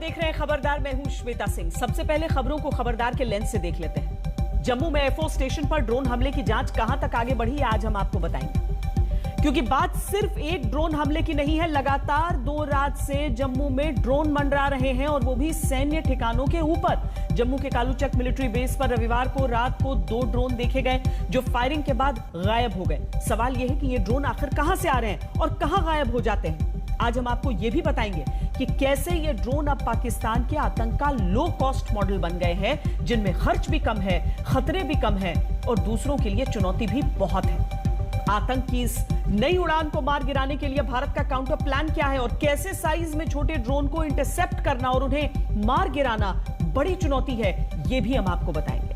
देख रहे हैं खबरदार। मैं हूं श्वेता सिंह। सबसे पहले खबरों को खबरदार के लेंस से देख लेते हैं। जम्मू में एयरफोर्स स्टेशन पर ड्रोन हमले की जांच कहां तक आगे बढ़ी है, आज हम आपको बताएंगे। क्योंकि बात सिर्फ एक ड्रोन हमले की नहीं है, लगातार 2 रात से जम्मू में ड्रोन मंडरा रहे हैं और वो भी सैन्य ठिकानों के ऊपर। जम्मू के कालूचक मिलिट्री बेस पर रविवार को रात को 2 ड्रोन देखे गए जो फायरिंग के बाद गायब हो गए। सवाल यह है कि ये ड्रोन आखिर कहां से आ रहे हैं और कहां गायब हो जाते हैं। आज हम आपको यह भी बताएंगे कि कैसे ये ड्रोन अब पाकिस्तान के आतंक का लो कॉस्ट मॉडल बन गए हैं, जिनमें खर्च भी कम है, खतरे भी कम है और दूसरों के लिए चुनौती भी बहुत है। आतंक की इस नई उड़ान को मार गिराने के लिए भारत का काउंटर प्लान क्या है और कैसे साइज में छोटे ड्रोन को इंटरसेप्ट करना और उन्हें मार गिराना बड़ी चुनौती है, यह भी हम आपको बताएंगे।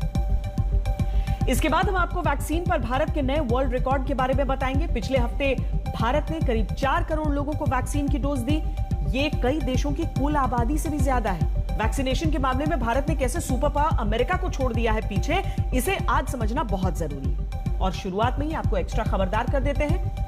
इसके बाद हम आपको वैक्सीन पर भारत के नए वर्ल्ड रिकॉर्ड के बारे में बताएंगे। पिछले हफ्ते भारत ने करीब 4 करोड़ लोगों को वैक्सीन की डोज दी। ये कई देशों की कुल आबादी से भी ज्यादा है। वैक्सीनेशन के मामले में भारत ने कैसे सुपर पावर अमेरिका को छोड़ दिया है पीछे, इसे आज समझना बहुत जरूरी है। और शुरुआत में ही आपको एक्स्ट्रा खबरदार कर देते हैं।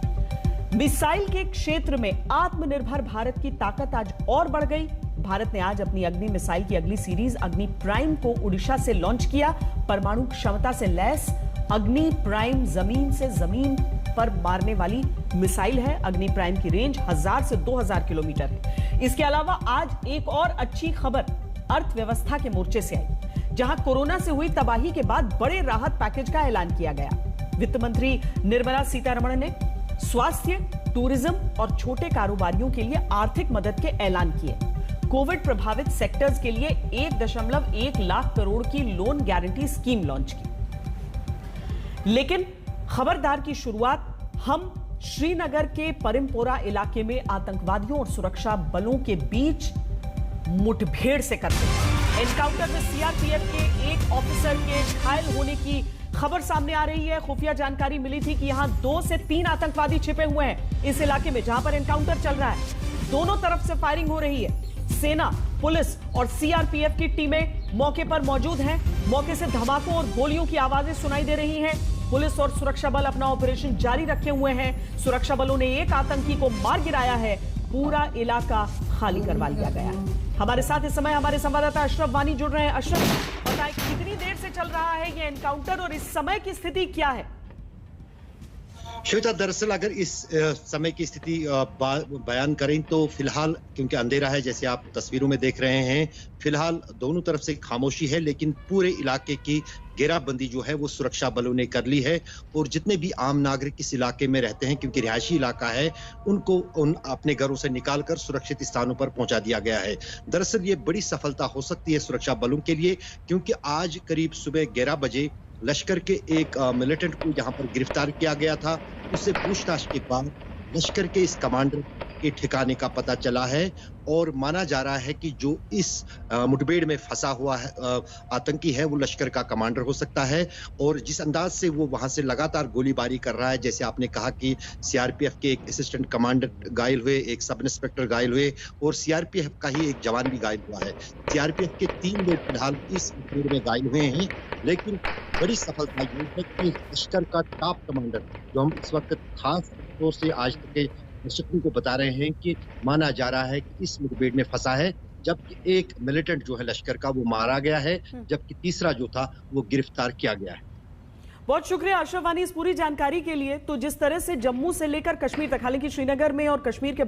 मिसाइल के क्षेत्र में आत्मनिर्भर भारत की ताकत आज और बढ़ गई। भारत ने आज अपनी अग्नि मिसाइल की अगली सीरीज अग्नि प्राइम को उड़ीसा से लॉन्च किया। परमाणु क्षमता से लैस अग्नि प्राइम जमीन से जमीन पर मारने वाली मिसाइल है। अग्नि प्राइम की रेंज 1000 से 2000 किलोमीटर है। इसके अलावा आज एक और अच्छी खबर अर्थव्यवस्था के मोर्चे से आई, जहां कोरोना से हुई तबाही के बाद बड़े राहत पैकेज का ऐलान किया गया। वित्त मंत्री निर्मला सीतारमण ने स्वास्थ्य, टूरिज्म और छोटे कारोबारियों के लिए आर्थिक मदद के ऐलान किए। कोविड प्रभावित सेक्टर्स के लिए 1.1 लाख करोड़ की लोन गारंटी स्कीम लॉन्च की। लेकिन खबरदार की शुरुआत हम श्रीनगर के परिमपोरा इलाके में आतंकवादियों और सुरक्षा बलों के बीच मुठभेड़ से करते हैं। एनकाउंटर में सीआरपीएफ के एक ऑफिसर के घायल होने की खबर सामने आ रही है। खुफिया जानकारी मिली थी कि यहां 2 से 3 आतंकवादी छिपे हुए हैं इस इलाके में जहां पर एनकाउंटर चल रहा है। दोनों तरफ से फायरिंग हो रही है। सेना, पुलिस और सीआरपीएफ की टीमें मौके पर मौजूद हैं। मौके से धमाकों और गोलियों की आवाजें सुनाई दे रही हैं। पुलिस और सुरक्षा बल अपना ऑपरेशन जारी रखे हुए हैं। सुरक्षा बलों ने एक आतंकी को मार गिराया है। पूरा इलाका खाली करवा लिया गया है। हमारे साथ इस समय हमारे संवाददाता अशरफ वानी जुड़ रहे हैं। अशरफ, बताएं कितनी देर से चल रहा है ये एनकाउंटर और इस समय की स्थिति क्या है? श्वेता, दरअसल अगर इस समय की स्थिति बयान करें तो फिलहाल क्योंकि अंधेरा है, जैसे आप तस्वीरों में देख रहे हैं, फिलहाल दोनों तरफ से खामोशी है, लेकिन पूरे इलाके की घेराबंदी जो है वो सुरक्षा बलों ने कर ली है। और जितने भी आम नागरिक इस इलाके में रहते हैं, क्योंकि रिहायशी इलाका है, उनको अपने घरों से निकालकर सुरक्षित स्थानों पर पहुंचा दिया गया है। दरअसल ये बड़ी सफलता हो सकती है सुरक्षा बलों के लिए, क्योंकि आज करीब सुबह 11 बजे लश्कर के एक मिलिटेंट को जहां पर गिरफ्तार किया गया था, उससे पूछताछ के बाद लश्कर के इस कमांडर के ठिकाने का पता चला है और माना जा रहा है कि जो इस मुठभेड़ में फंसा हुआ है आतंकी है वो लश्कर का कमांडर हो सकता है। और जिस अंदाज से वो वहां से लगातार गोलीबारी कर रहा है, जैसे आपने कहा कि सीआरपीएफ के एक असिस्टेंट कमांडर घायल हुए, एक सब इंस्पेक्टर घायल हुए और सीआरपीएफ का ही एक जवान भी घायल हुआ है। सीआरपीएफ के 3 लोग फिलहाल इस मुठभेड़ में घायल हुए हैं, लेकिन बड़ी सफलता ये है कि लश्कर का टॉप कमांडर, जो हम इस वक्त खास तौर से आज तक के दर्शकों को बता रहे हैं कि माना जा रहा है कि इस मुठभेड़ में फंसा है, जबकि एक मिलिटेंट जो है लश्कर का वो मारा गया है, जबकि तीसरा जो था वो गिरफ्तार किया गया है। बहुत शुक्रिया अशरफ वानी इस पूरी जानकारी के लिए। तो जिस तरह से जम्मू से लेकर कश्मीर तक, हालांकि श्रीनगर में और कश्मीर के